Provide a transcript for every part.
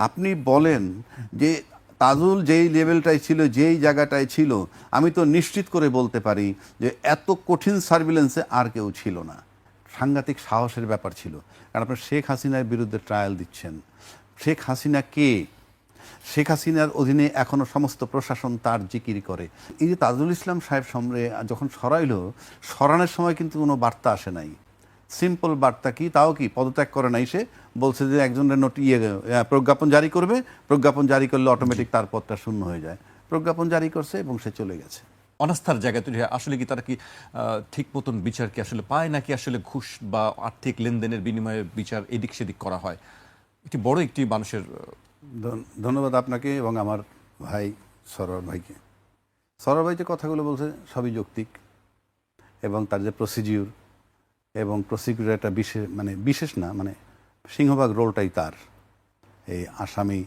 আপনি বলেন যে তাজুল যেই লেভেলটায় ছিল, যেই জায়গাটায় ছিল, আমি তো নিশ্চিত করে বলতে পারি যে এত কঠিন সার্ভিলেন্সে আর কেউ ছিল না। সাংঘাতিক সাহসের ব্যাপার ছিল। কারণ আপনি শেখ হাসিনার বিরুদ্ধে ট্রায়াল দিচ্ছেন। শেখ হাসিনা কে? শেখ হাসিনার অধীনে এখনো সমস্ত প্রশাসন তার জিকির করে। এই যে তাজুল ইসলাম সাহেব যখন সরাইলো, সরানোর সময় কিন্তু কোনো বার্তা আসে নাই। সিম্পল বার্তা কি, তাও কি পদত্যাগ করে নাই, সে বলছে যে একজনের প্রজ্ঞাপন জারি করবে, প্রজ্ঞাপন জারি করলে অটোমেটিক তার পদটা শূন্য হয়ে যায়। প্রজ্ঞাপন জারি করছে এবং সে চলে গেছে। অনাস্থার জায়গা তৈরি হয়। আসলে কি তারা কি ঠিক মতন বিচার কি আসলে পায়, নাকি আসলে ঘুষ বা আর্থিক লেনদেনের বিনিময়ে বিচার এদিক সেদিক করা হয়? একটি বড় একটি মানুষের ধন্যবাদ আপনাকে এবং আমার ভাই সরোয়ার ভাইকে। সরোয়ার ভাই যে কথাগুলো বলছে সবই যৌক্তিক, এবং তার যে প্রসিডিউর এবং প্রসিকিউটর একটা বিশেষ না, সিংহভাগ রোলটাই তার। এই আসামি,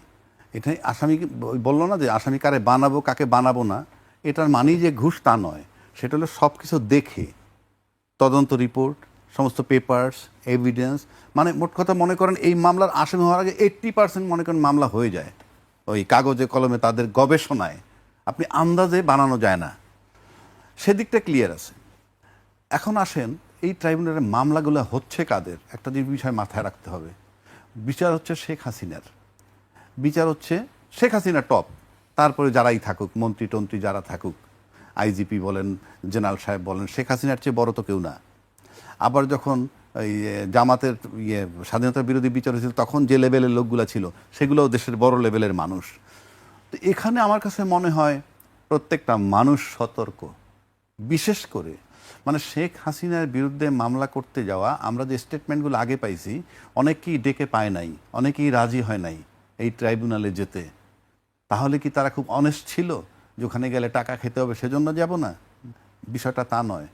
এটাই আসামি বললো না যে আসামি কারে বানাবো কাকে বানাবো না, এটার মানেই যে ঘুষ তা নয়। সেটা হলো সব কিছু দেখে, তদন্ত রিপোর্ট, সমস্ত পেপারস, এভিডেন্স, মোট কথা মনে করেন এই মামলার আসামি হওয়ার আগে 80% মনে করেন মামলা হয়ে যায় ওই কাগজে কলমে, তাদের গবেষণায়। আপনি আন্দাজে বানানো যায় না, সেদিকটা ক্লিয়ার আছে। এখন আসেন এই ট্রাইব্যুনালের মামলাগুলো হচ্ছে কাদের, একটা যে বিষয় মাথায় রাখতে হবে। বিচার হচ্ছে শেখ হাসিনার, বিচার হচ্ছে শেখ হাসিনা টপ, তারপরে যারাই থাকুক, মন্ত্রী টন্ত্রী যারা থাকুক, আইজিপি বলেন, জেনারেল সাহেব বলেন, শেখ হাসিনার চেয়ে বড় তো কেউ না। আবার যখন এই জামাতের স্বাধীনতা বিরোধী বিচার হয়েছিল, তখন যে লেভেলের লোকগুলো ছিল সেগুলোও দেশের বড় লেভেলের মানুষ। তো এখানে আমার কাছে মনে হয় প্রত্যেকটা মানুষ সতর্ক। বিশেষ করে শেখ হাসিনার বিরুদ্ধে মামলা করতে যাওয়া, আমরা যে স্টেটমেন্টগুলো আগে পাইছি, অনেকেই ডেকে পায় নাই, অনেকেই রাজি হয় নাই এই ট্রাইব্যুনালে যেতে। তাহলে কি তারা খুব অনেস্ট ছিল যে ওখানে গেলে টাকা খেতে হবে সেজন্য যাব না? বিষয়টা তা নয়।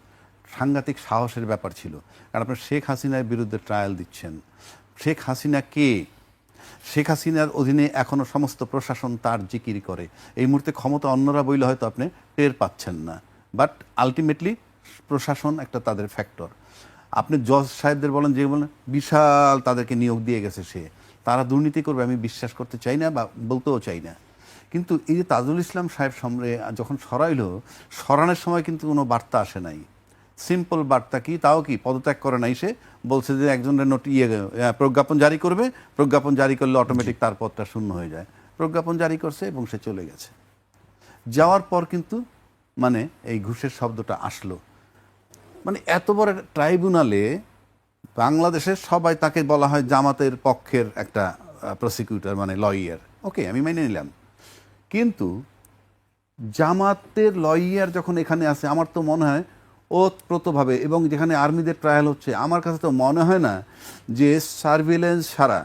সাংঘাতিক সাহসের ব্যাপার ছিল। কারণ আপনি শেখ হাসিনার বিরুদ্ধে ট্রায়াল দিচ্ছেন। শেখ হাসিনা কে? শেখ হাসিনার অধীনে এখনো সমস্ত প্রশাসন তার জিকির করে। এই মুহূর্তে ক্ষমতা অন্যরা বইলে হয়তো আপনি টের পাচ্ছেন না, বাট আলটিমেটলি প্রশাসন একটা তাদের ফ্যাক্টর। আপনি জজ সাহেবদের বলেন, যে বলেন বিশাল তাদেরকে নিয়োগ দিয়ে গেছে, তারা দুর্নীতি করবে আমি বিশ্বাস করতে চাই না, বা বলতেও চাই না। কিন্তু এই যে তাজুল ইসলাম সাহেব যখন সরাইলো, সরানোর সময় কিন্তু কোনো বার্তা আসে নাই। সিম্পল বার্তা কি, তাও কি পদত্যাগ করে নাই, সে বলছে যে একজনের প্রজ্ঞাপন জারি করবে, প্রজ্ঞাপন জারি করলে অটোমেটিক তার পদটা শূন্য হয়ে যায়। প্রজ্ঞাপন জারি করছে এবং সে চলে গেছে। যাওয়ার পর কিন্তু এই ঘুষের শব্দটা আসলো। এত বড় ট্রাইব্যুনালে বাংলাদেশের সবাই, তাকে বলা হয় জামাতের পক্ষের একটা প্রসিকিউটর, লয়ার। ওকে, আমি মেনে নিলাম। কিন্তু জামাতের লয়ার যখন এখানে আসে, আমার তো মনে হয় ওতপ্রোতভাবে, এবং যেখানে আর্মিদের ট্রায়াল হচ্ছে, আমার কাছে তো মনে হয় না যে সার্ভিলেন্স ছাড়া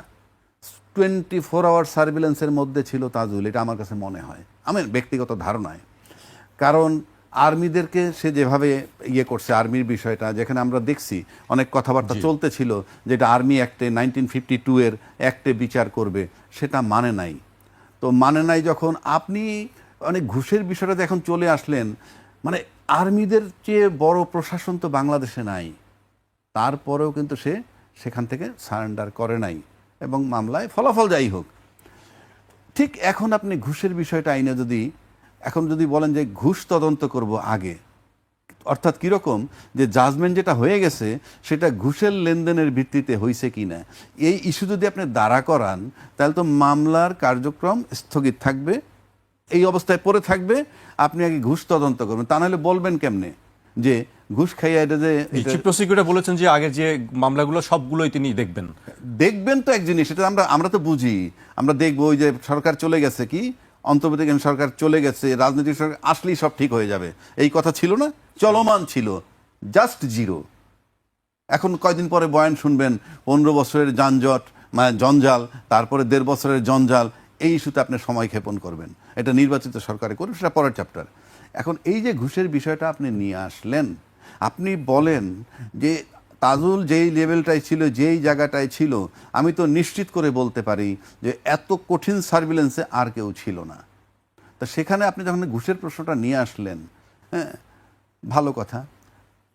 24 আওয়ার সার্ভিলেন্সের মধ্যে ছিল তাজুল। এটা আমার কাছে মনে হয়, আমার ব্যক্তিগত ধারণায়। কারণ আর্মিদেরকে সে যেভাবে করছে, আর্মির বিষয়টা যেখানে আমরা দেখছি অনেক কথাবার্তা চলতেছিল, যেটা আর্মি অ্যাক্টে 1952 এর অ্যাক্টে বিচার করবে, সেটা মানে নাই। তো মানে নাই যখন আপনি অনেক ঘুষের বিষয়টাতে এখন চলে আসলেন, আর্মিদের চেয়ে বড় প্রশাসন তো বাংলাদেশে নাই। তারপরেও কিন্তু সে সেখান থেকে সারেন্ডার করে নাই, এবং মামলায় ফলাফল যাই হোক। ঠিক এখন আপনি ঘুষের বিষয়টা আইনে এখন যদি বলেন যে ঘুষ তদন্ত করব আগে, অর্থাৎ কীরকম, যে জাজমেন্ট যেটা হয়ে গেছে সেটা ঘুষের লেনদেনের ভিত্তিতে হয়েছে কি না, এই ইস্যু যদি আপনি দাঁড়া করান, তাহলে তো মামলার কার্যক্রম স্থগিত থাকবে, এই অবস্থায় পড়ে থাকবে। আপনি আগে ঘুষ তদন্ত করবেন, তা নাহলে বলবেন কেমনে যে ঘুষ খাইয়া এটা যে চিফ প্রসিকিউটর বলেছেন যে আগে যে মামলাগুলো সবগুলোই তিনি দেখবেন। দেখবেন তো এক জিনিস, এটা আমরা তো বুঝি, আমরা দেখবো ওই যে সরকার চলে গেছে, কি অন্তর্বর্তীকালীন সরকার চলে গেছে, রাজনৈতিক সরকার আসলেই সব ঠিক হয়ে যাবে, এই কথা ছিল না? চলমান ছিল, জাস্ট জিরো। এখন কয়দিন পরে বয়ান শুনবেন 15 বছরের যানজট, জঞ্জাল, তারপরে 1.5 বছরের জঞ্জাল, এই ইস্যুতে আপনি সময় ক্ষেপণ করবেন। এটা নির্বাচিত সরকারে করবে, সেটা পরের চ্যাপ্টার। এখন এই যে ঘুষের বিষয়টা আপনি নিয়ে আসলেন, আপনি বলেন যে তাজুল যেই লেভেলটায় ছিল, যেই জায়গাটায় ছিল, আমি তো নিশ্চিত করে বলতে পারি যে এত কঠিন সার্ভিলেন্সে আর কেউ ছিল না। তা সেখানে আপনি যখন ঘুষের প্রশ্নটা নিয়ে আসলেন, হ্যাঁ, ভালো কথা।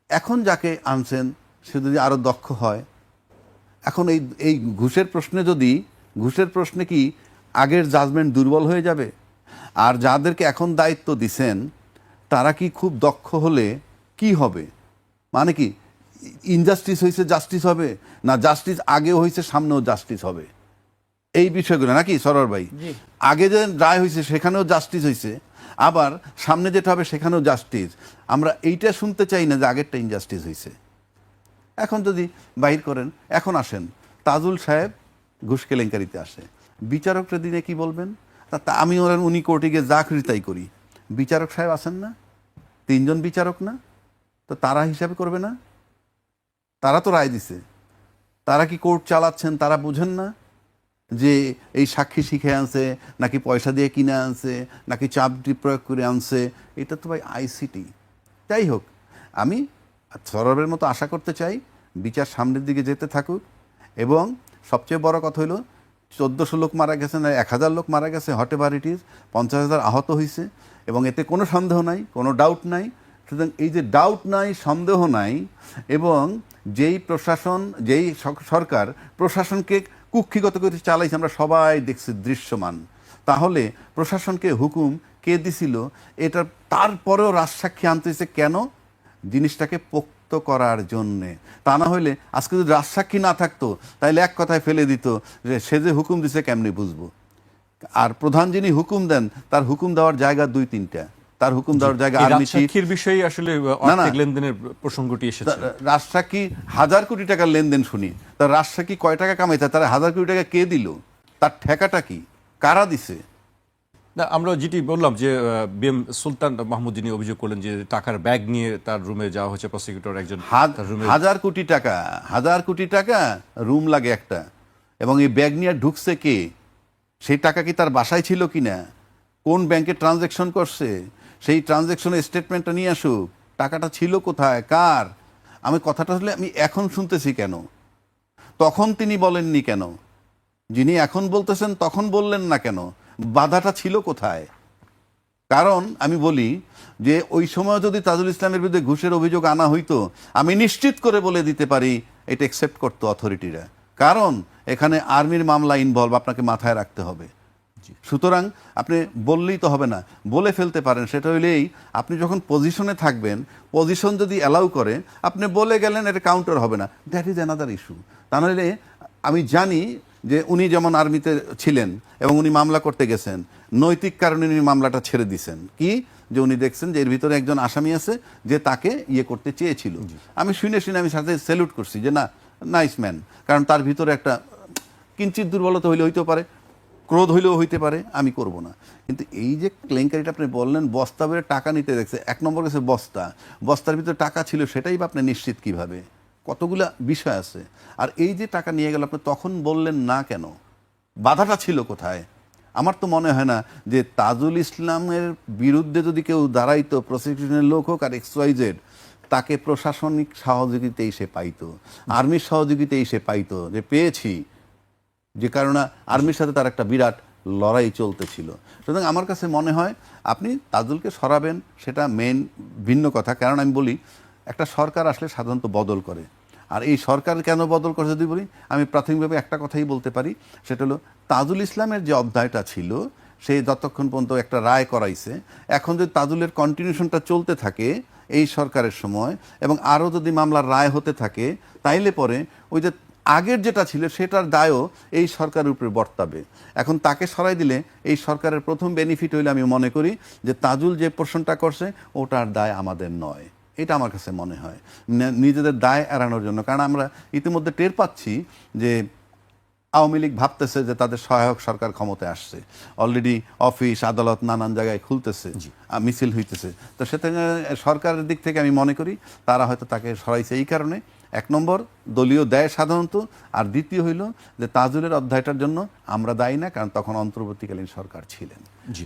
এখন যাকে আনছেন সে যদি আরও দক্ষ হয়, এখন এই ঘুষের প্রশ্নে কি আগের জাজমেন্ট দুর্বল হয়ে যাবে? আর যাদেরকে এখন দায়িত্ব দিছেন তারা কি খুব দক্ষ হলে কি হবে? মানে কি ইনজাস্টিস হয়েছে জাস্টিস হবে, না জাস্টিস আগেও হয়েছে সামনেও জাস্টিস হবে? এই বিষয়গুলো নাকি সরোয়ার ভাই, আগে যে রায় হয়েছে সেখানেও জাস্টিস হয়েছে, আবার সামনে যেটা হবে সেখানেও জাস্টিস। আমরা এইটা শুনতে চাই না যে আগেরটা ইনজাস্টিস হয়েছে। এখন যদি বাহির করেন, এখন আসেন তাজুল সাহেব ঘুষ কেলেঙ্কারিতে আসে, বিচারকরা দিনে কি বলবেন? তা আমি উনি কোর্টে গিয়ে যা খুশি তাই করি, বিচারক সাহেব আছেন না, 3 জন বিচারক না, তো তারা হিসাবে করবে না? তারা তো রায় দিছে, তারা কি কোর্ট চালাচ্ছেন তারা বুঝেন না যে এই সাক্ষী শিখে আনছে নাকি পয়সা দিয়ে কিনে আনছে নাকি চাপ প্রয়োগ করে আনছে? এটা তো ভাই আইসিটি। যাই হোক, আমি সরবের মতো আশা করতে চাই বিচার সামনের দিকে যেতে থাকুক, এবং সবচেয়ে বড় কথা হলো 1400 লোক মারা গেছে না 1000 লোক মারা গেছে, হট এভার ইট ইজ, 50,000 আহত হয়েছে, এবং এতে কোনো সন্দেহ নাই, কোনো ডাউট নাই। সুতরাং এই যে ডাউট নাই, সন্দেহ নাই, এবং যেই প্রশাসন, যেই সরকার প্রশাসনকে কুক্ষিগত করে চালাইছে আমরা সবাই দেখছি দৃশ্যমান, তাহলে প্রশাসনকে হুকুম কে দিছিল? এটা তারপরেও রাজসাক্ষী আনতেছে কেন? জিনিসটাকে পোক্ত করার জন্যে। তা না হইলে আজকে যদি রাজসাক্ষী না থাকতো তাহলে এক কথায় ফেলে দিত যে সে যে হুকুম দিছে কেমনি বুঝবো। আর প্রধান যিনি হুকুম দেন তার হুকুম দেওয়ার জায়গা 2-3টা, তার হুকুম দেওয়ার জায়গা আর্মি চিফ। রাজসাক্ষীর বিষয়ে আসলে আর্থিক লেনদেনের প্রসঙ্গটি এসেছে। রাজসাক্ষী 1000 কোটি টাকার লেনদেন শুনি, তার রাজসাক্ষী কয় টাকা কামাইছে, তার 1000 কোটি টাকা কে দিল, তার ঠেকাটা কি, কারা দিছে? না, আমরা যেটি বললাম যে বিএম সুলতান মাহমুদ যিনি অভিযোগ করলেন যে টাকার ব্যাগ নিয়ে তার রুমে যাওয়া হয়েছে, প্রসিকিউটর একজন, তার রুমে 1000 কোটি টাকা, 1000 কোটি টাকা রুম লাগে একটা, এবং এই ব্যাগ নিয়ে ঢুকছে কে? সেই টাকা কি তার বাসায় ছিল কিনা, কোন ব্যাংকে ট্রানজ্যাকশন করছে, সেই ট্রানজ্যাকশনের স্টেটমেন্টটা নিয়ে আসুক। টাকাটা ছিল কোথায়, কার? আমি কথাটা আসলে আমি এখন শুনতেছি কেন? তখন তিনি বলেননি কেন? যিনি এখন বলতেছেন তখন বললেন না কেন? বাধাটা ছিল কোথায়? কারণ আমি বলি যে ওই সময় যদি তাজুল ইসলামের বিরুদ্ধে ঘুষের অভিযোগ আনা হইতো, আমি নিশ্চিত করে বলে দিতে পারি এটা অ্যাকসেপ্ট করতো অথরিটিরা, কারণ এখানে আর্মির মামলা ইনভলভ, আপনাকে মাথায় রাখতে হবে। সুতরাং আপনি বললেই তো হবে না, বলে ফেলতে পারেন। সেটা হইলেই আপনি যখন পজিশনে থাকবেন, পজিশন যদি অ্যালাউ করে, আপনি বলে গেলেন, এটা কাউন্টার হবে না, দ্যাট ইজ অ্যানাদার ইস্যু। তা নাহলে আমি জানি যে উনি যেমন আর্মিতে ছিলেন এবং উনি মামলা করতে গেছেন, নৈতিক কারণে উনি মামলাটা ছেড়ে দিয়েছেন, কি যে উনি দেখছেন যে এর ভিতরে একজন আসামি আছে যে তাকে ইয়ে করতে চেয়েছিল। আমি শুনে আমি সাথে স্যালুট করছি যে না, নাইস ম্যান, কারণ তার ভিতরে একটা কিঞ্চিত দুর্বলতা হইলে হইতেও পারে, ক্রোধ হইলেও হইতে পারে, আমি করব না। কিন্তু এই যে কেলেঙ্কারিটা আপনি বললেন, বস্তা বেড়ে টাকা নিতে দেখছে, 1 নম্বর কাছে বস্তার ভিতরে টাকা ছিল, সেটাই বা আপনি নিশ্চিত কিভাবে? কতগুলা বিষয় আছে। আর এই যে টাকা নিয়ে গেল, আপনি তখন বললেন না কেন? বাধাটা ছিল কোথায়? আমার তো মনে হয় না যে তাজুল ইসলামের বিরুদ্ধে যদি কেউ দাঁড়াইতো, প্রসিকিউশনের লোক হোক আর XYZ, তাকে প্রশাসনিক সহযোগিতাই সে পাইতো, আর্মির সহযোগিতাই সে পাইতো, যে পেয়েছি, যে কারণে আর্মির সাথে তার একটা বিরাট লড়াই চলতেছিল। সুতরাং আমার কাছে মনে হয় আপনি তাজুলকে সরাবেন, সেটা মেন ভিন্ন কথা। কারণ আমি বলি, একটা সরকার আসলে সাধারণত বদল করে, আর এই সরকার কেন বদল করে যদি বলি, আমি প্রাথমিকভাবে একটা কথাই বলতে পারি, সেটা হলো তাজুল ইসলামের যে অধ্যায়টা ছিল, সে যতক্ষণ পর্যন্ত একটা রায় করাইছে, এখন যদি তাজুলের কন্টিনিউশনটা চলতে থাকে এই সরকারের সময়, এবং আরও যদি মামলার রায় হতে থাকে, তাইলে পরে ওই যে আগের যেটা ছিল সেটার দায়ও এই সরকারের উপরে বর্তাবে। এখন তাকে সরাই দিলে এই সরকারের প্রথম বেনিফিট হইলে আমি মনে করি যে তাজুল যে পোর্শনটা করছে ওটার দায় আমাদের নয়, এটা আমার কাছে মনে হয়, নিজেদের দায় এড়ানোর জন্য। কারণ আমরা ইতিমধ্যে টের পাচ্ছি যে আওয়ামী লীগ ভাবতেছে যে তাদের সহায়ক সরকার ক্ষমতায় আসছে, অলরেডি অফিস আদালত নানান জায়গায় খুলতেছে, মিছিল হইতেছে। তো সেখানে সরকারের দিক থেকে আমি মনে করি তারা হয়তো তাকে সরাইছে এই কারণে, 1 নম্বর দলীয় দায় সাধারণত, আর দ্বিতীয় হইল যে তাজুলের অধ্যায়টার জন্য আমরা দায়ী না, কারণ তখন অন্তর্বর্তীকালীন সরকার ছিলেন। জি।